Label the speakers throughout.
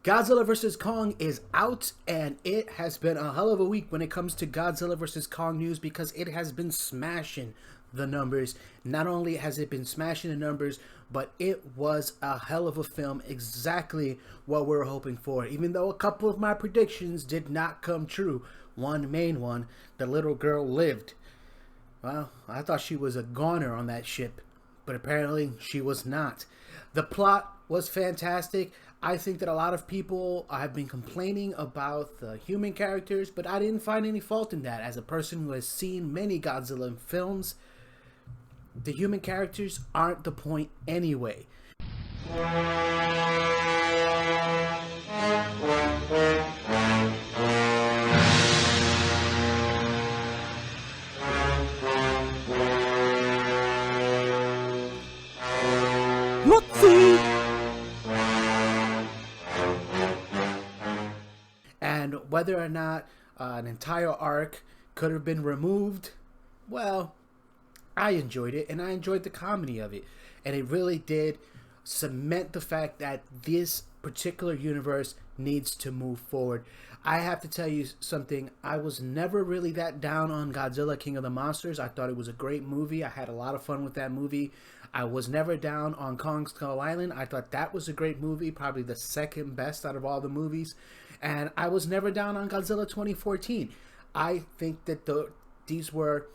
Speaker 1: Godzilla vs. Kong is out, and it has been a hell of a week when it comes to Godzilla vs. Kong news because it has been smashing the numbers. Not only has it been smashing the numbers, but it was a hell of a film, exactly what we were hoping for. Even though a couple of my predictions did not come true. One main one, the little girl lived. Well, I thought she was a goner on that ship, but apparently she was not. The plot was fantastic. I think that a lot of people have been complaining about the human characters, but I didn't find any fault in that. As a person who has seen many Godzilla films, the human characters aren't the point anyway. Let's see! And whether or not an entire arc could have been removed, well, I enjoyed it, and I enjoyed the comedy of it. And it really did cement the fact that this particular universe needs to move forward. I have to tell you something. I was never really that down on Godzilla King of the Monsters. I thought it was a great movie. I had a lot of fun with that movie. I was never down on Kong Skull Island. I thought that was a great movie, probably the second best out of all the movies. And I was never down on Godzilla 2014. I think that these were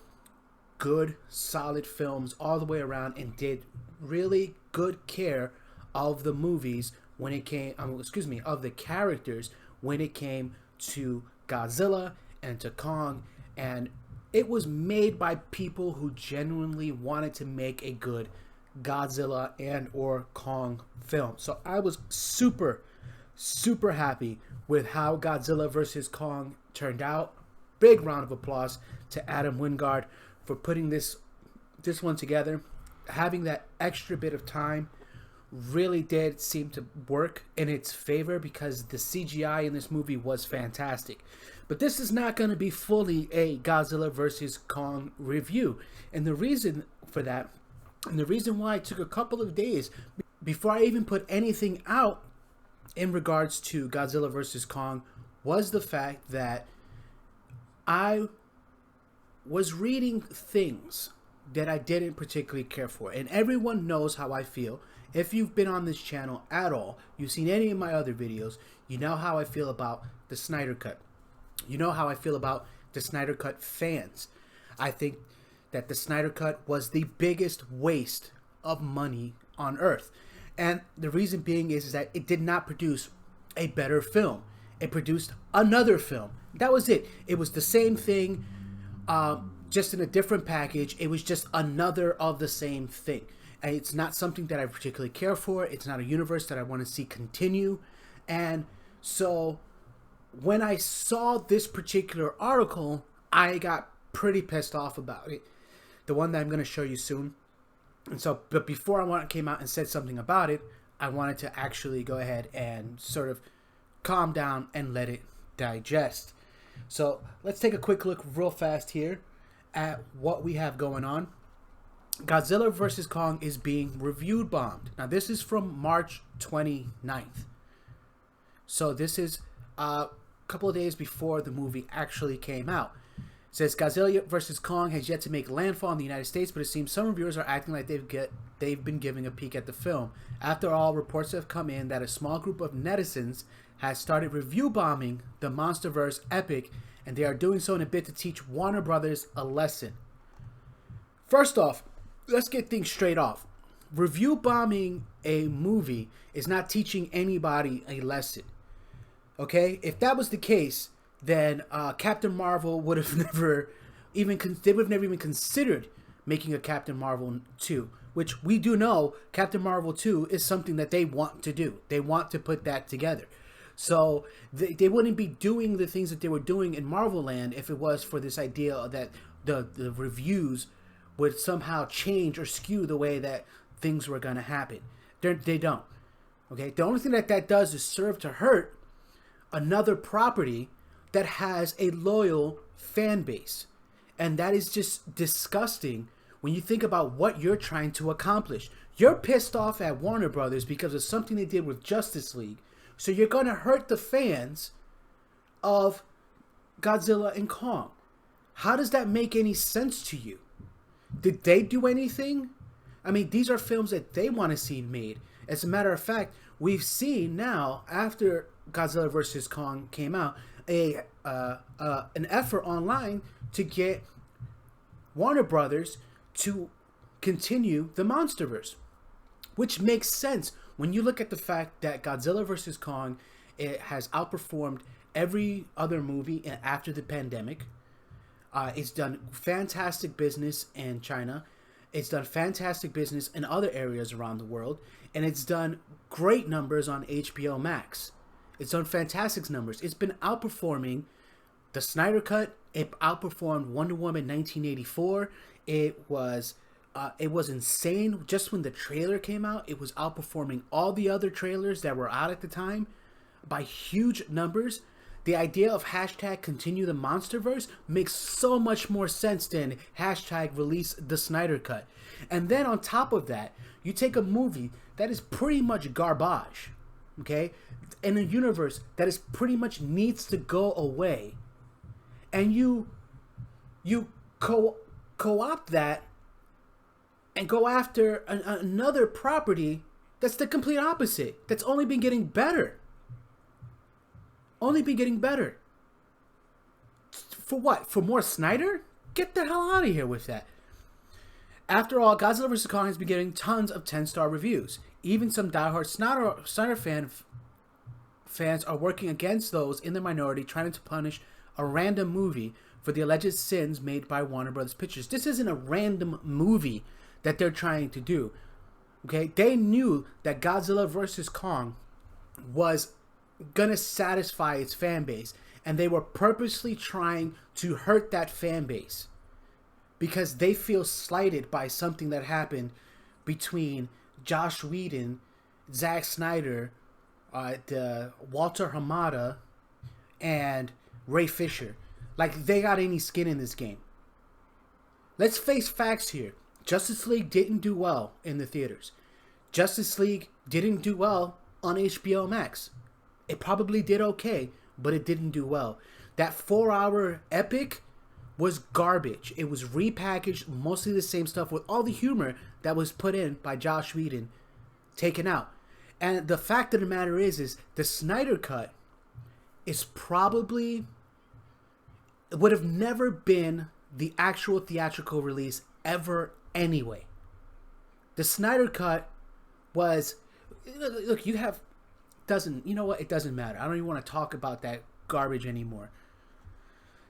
Speaker 1: good, solid films all the way around and did really good care of the movies when it came, of the characters when it came to Godzilla and to Kong. And it was made by people who genuinely wanted to make a good Godzilla and or Kong film. So I was super happy with how Godzilla vs. Kong turned out. Big round of applause to Adam Wingard for putting this one together. Having that extra bit of time really did seem to work in its favor because the CGI in this movie was fantastic. But this is not going to be fully a Godzilla vs. Kong review. And the reason for that, and the reason why it took a couple of days before I even put anything out in regards to Godzilla vs. Kong, was the fact that I was reading things that I didn't particularly care for. And everyone knows how I feel. If you've been on this channel at all, you've seen any of my other videos, you know how I feel about the Snyder Cut. You know how I feel about the Snyder Cut fans. I think that the Snyder Cut was the biggest waste of money on earth. And the reason being is that it did not produce a better film. It produced another film. That was it. It was the same thing, just in a different package. It was just another of the same thing. And it's not something that I particularly care for. It's not a universe that I want to see continue. And so when I saw this particular article, I got pretty pissed off about it. The one that I'm going to show you soon. And so, but before I came out and said something about it, I wanted to actually go ahead and sort of calm down and let it digest. So let's take a quick look real fast here at what we have going on. Godzilla vs. Kong is being reviewed bombed. Now this is from March 29th. So this is a couple of days before the movie actually came out. It says Godzilla vs. Kong has yet to make landfall in the United States, but it seems some reviewers are acting like they've been giving a peek at the film. After all, reports have come in that a small group of netizens has started review bombing the MonsterVerse epic, and they are doing so in a bid to teach Warner Brothers a lesson. First off, let's get things straight off. Review bombing a movie is not teaching anybody a lesson. Okay? If that was the case, then Captain Marvel would have never even considered making a Captain Marvel 2, which we do know Captain Marvel 2 is something that they want to do. They want to put that together. So they wouldn't be doing the things that they were doing in Marvel Land if it was for this idea that the reviews would somehow change or skew the way that things were going to happen. They don't. Okay? The only thing that does is serve to hurt another property that has a loyal fan base. And that is just disgusting when you think about what you're trying to accomplish. You're pissed off at Warner Brothers because of something they did with Justice League, So you're going to hurt the fans of Godzilla and Kong. How does that make any sense to you? Did they do anything? I mean, these are films that they want to see made. As a matter of fact, we've seen now, after Godzilla vs. Kong came out, an effort online to get Warner Brothers to continue the MonsterVerse, which makes sense when you look at the fact that Godzilla vs. Kong, it has outperformed every other movie after the pandemic. It's done fantastic business in China. It's done fantastic business in other areas around the world. And it's done great numbers on HBO Max. It's done fantastic numbers. It's been outperforming the Snyder Cut. It outperformed Wonder Woman 1984. It was insane. Just when the trailer came out, it was outperforming all the other trailers that were out at the time by huge numbers. The idea of hashtag continue the MonsterVerse makes so much more sense than hashtag release the Snyder Cut. And then on top of that, you take a movie that is pretty much garbage, okay, in a universe that is pretty much needs to go away, and you co-opt that and go after another property that's the complete opposite, that's only been getting better. Only been getting better. For what? For more Snyder? Get the hell out of here with that. After all, Godzilla vs. Kong has been getting tons of 10-star reviews. Even some diehard Snyder fans are working against those in the minority, trying to punish a random movie for the alleged sins made by Warner Brothers Pictures. This isn't a random movie that they're trying to do. Okay? They knew that Godzilla vs. Kong was gonna satisfy its fan base, and they were purposely trying to hurt that fan base because they feel slighted by something that happened between Josh Whedon, Zack Snyder, Walter Hamada, and Ray Fisher. Like, they got any skin in this game. Let's face facts here. Justice League didn't do well in the theaters. Justice League didn't do well on HBO Max. It probably did okay, but it didn't do well. That 4-hour epic was garbage. It was repackaged, mostly the same stuff with all the humor that was put in by Josh Whedon taken out. And the fact of the matter is the Snyder Cut is probably, would have never been the actual theatrical release ever anyway. The Snyder Cut was, look, you have, doesn't, you know what, it doesn't matter. I don't even want to talk about that garbage anymore.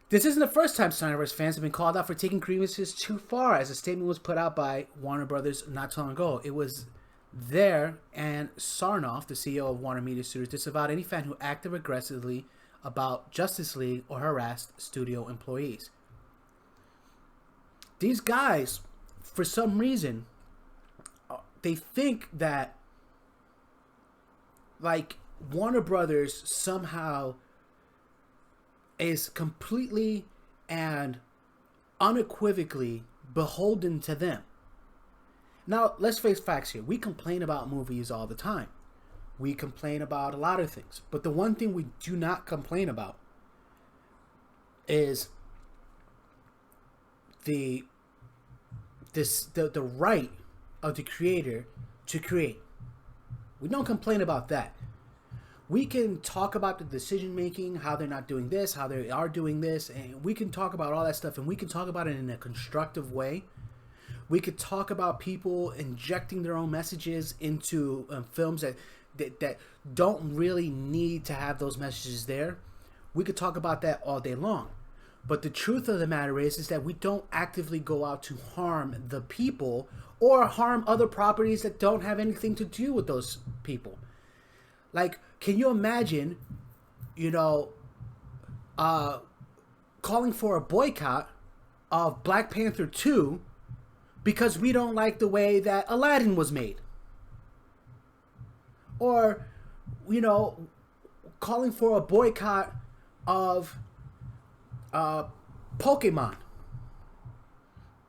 Speaker 1: This isn't the first time Snyder's fans have been called out for taking grievances too far, as a statement was put out by Warner Brothers not too long ago. It was there, and Sarnoff, the CEO of Warner Media Studios, disavowed any fan who acted aggressively about Justice League or harassed studio employees. These guys, for some reason, they think that like Warner Brothers somehow is completely and unequivocally beholden to them. Now, let's face facts here. We complain about movies all the time. We complain about a lot of things. But the one thing we do not complain about is the right of the creator to create. We don't complain about that. We can talk about the decision making, how they're not doing this, how they are doing this, and we can talk about all that stuff, and we can talk about it in a constructive way. We could talk about people injecting their own messages into films that don't really need to have those messages there. We could talk about that all day long. But the truth of the matter is that we don't actively go out to harm the people or harm other properties that don't have anything to do with those people. Like, can you imagine, calling for a boycott of Black Panther 2 because we don't like the way that Aladdin was made? Or, calling for a boycott of Pokemon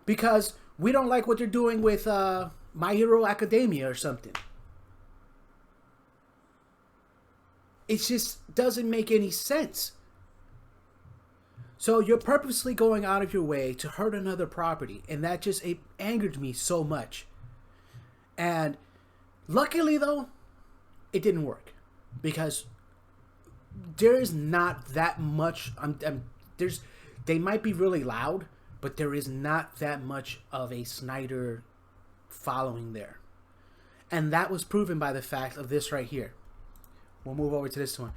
Speaker 1: because we don't like what they're doing with My Hero Academia or something. It just doesn't make any sense. So you're purposely going out of your way to hurt another property, and that just it angered me so much. And luckily, though, it didn't work because there is not that much. They might be really loud, but there is not that much of a Snyder following there, and that was proven by the fact of this right here. We'll move over to this one.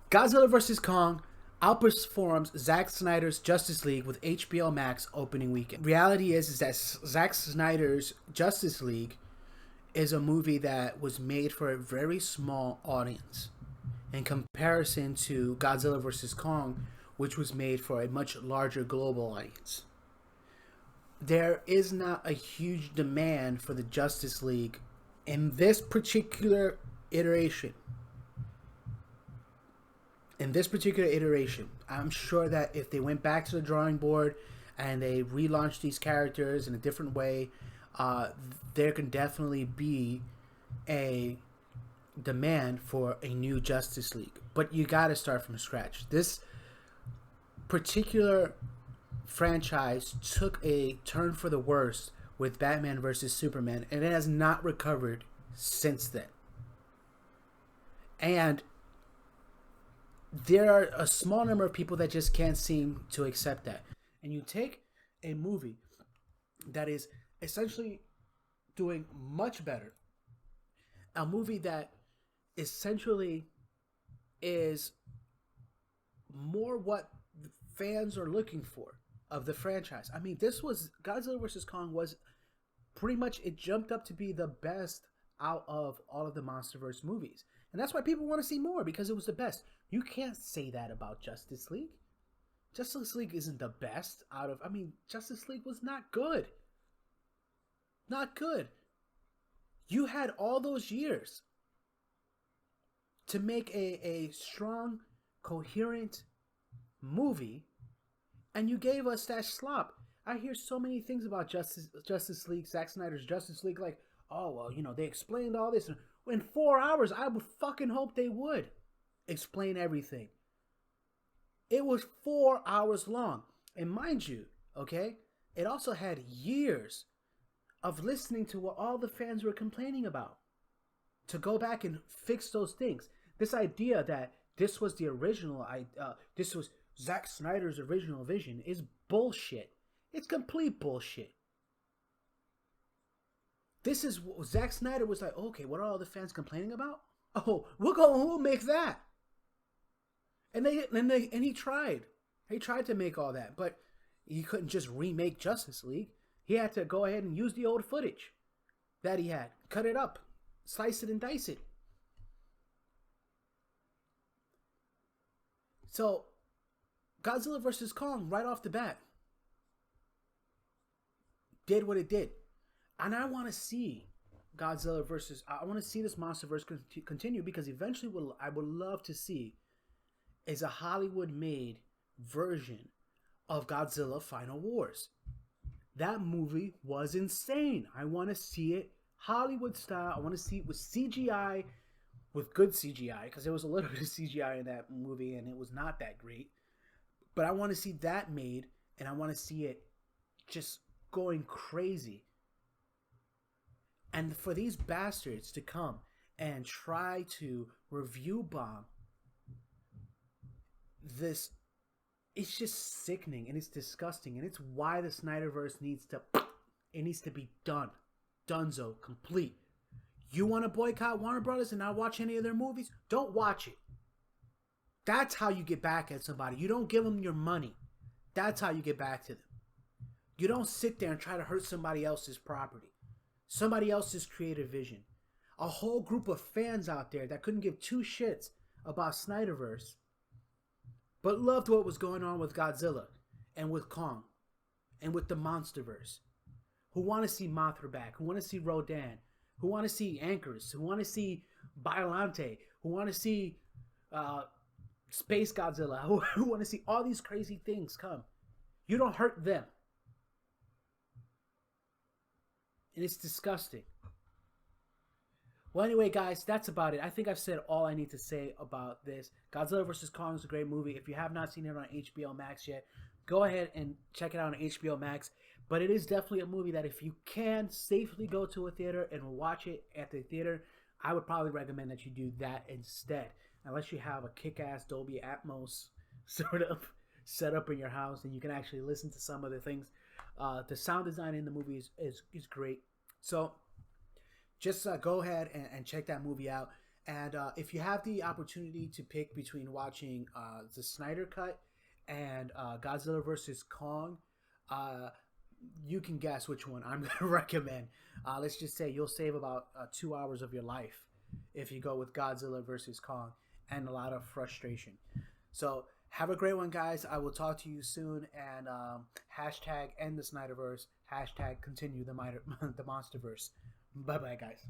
Speaker 1: Godzilla vs Kong outperforms Zack Snyder's Justice League with HBO Max opening weekend. Reality is that Zack Snyder's Justice League is a movie that was made for a very small audience in comparison to Godzilla vs Kong, which was made for a much larger global audience. There is not a huge demand for the Justice League in this particular iteration. I'm sure that if they went back to the drawing board and they relaunched these characters in a different way, there can definitely be a demand for a new Justice League. But you got to start from scratch. This particular franchise took a turn for the worse with Batman vs Superman, and it has not recovered since then. And there are a small number of people that just can't seem to accept that. And you take a movie that is essentially doing much better, a movie that essentially is more what fans are looking for of the franchise. I mean, this was Godzilla vs Kong was pretty much, it jumped up to be the best out of all of the MonsterVerse movies. And that's why people want to see more, because it was the best. You can't say that about Justice League. Justice League isn't the best out of... I mean, Justice League was not good. Not good. You had all those years to make a strong, coherent movie, and you gave us that slop. I hear so many things about Justice League, Zack Snyder's Justice League, like, oh, well, you know, they explained all this. In 4 hours, I would fucking hope they would explain everything. It was 4 hours long. And mind you, okay, it also had years of listening to what all the fans were complaining about to go back and fix those things. This idea that this was the original, this was Zack Snyder's original vision is bullshit. It's complete bullshit. This is what Zack Snyder was like, okay, what are all the fans complaining about? Oh, we'll make that. And he tried. He tried to make all that, but he couldn't just remake Justice League. He had to go ahead and use the old footage that he had, cut it up, slice it and dice it. So, Godzilla vs Kong, right off the bat, did what it did. And I want to see Godzilla versus... I want to see this MonsterVerse continue, because eventually what I would love to see is a Hollywood-made version of Godzilla Final Wars. That movie was insane. I want to see it Hollywood style. I want to see it with CGI, with good CGI, because there was a little bit of CGI in that movie and it was not that great. But I want to see that made, and I want to see it just going crazy. And for these bastards to come and try to review bomb this, it's just sickening and it's disgusting, and it's why the Snyderverse needs to be done. Dunzo, complete. You want to boycott Warner Brothers and not watch any of their movies? Don't watch it. That's how you get back at somebody. You don't give them your money. That's how you get back to them. You don't sit there and try to hurt somebody else's property, somebody else's creative vision. A whole group of fans out there that couldn't give two shits about Snyderverse, but loved what was going on with Godzilla and with Kong and with the MonsterVerse, who want to see Mothra back, who want to see Rodan, who want to see Anchorus, who want to see Biollante, who want to see Space Godzilla, who want to see all these crazy things come. You don't hurt them. And it's disgusting. Well, anyway, guys, that's about it. I think I've said all I need to say about this. Godzilla vs Kong is a great movie. If you have not seen it on HBO Max yet, go ahead and check it out on HBO Max. But it is definitely a movie that if you can safely go to a theater and watch it at the theater, I would probably recommend that you do that instead. Unless you have a kick-ass Dolby Atmos sort of setup in your house and you can actually listen to some of the things. The sound design in the movie is great. So just go ahead and check that movie out. And if you have the opportunity to pick between watching the Snyder Cut and Godzilla vs Kong, you can guess which one I'm going to recommend. Let's just say you'll save about 2 hours of your life if you go with Godzilla vs Kong and a lot of frustration. So have a great one, guys. I will talk to you soon. And hashtag end the Snyderverse. Hashtag continue the Monsterverse. Bye bye, guys.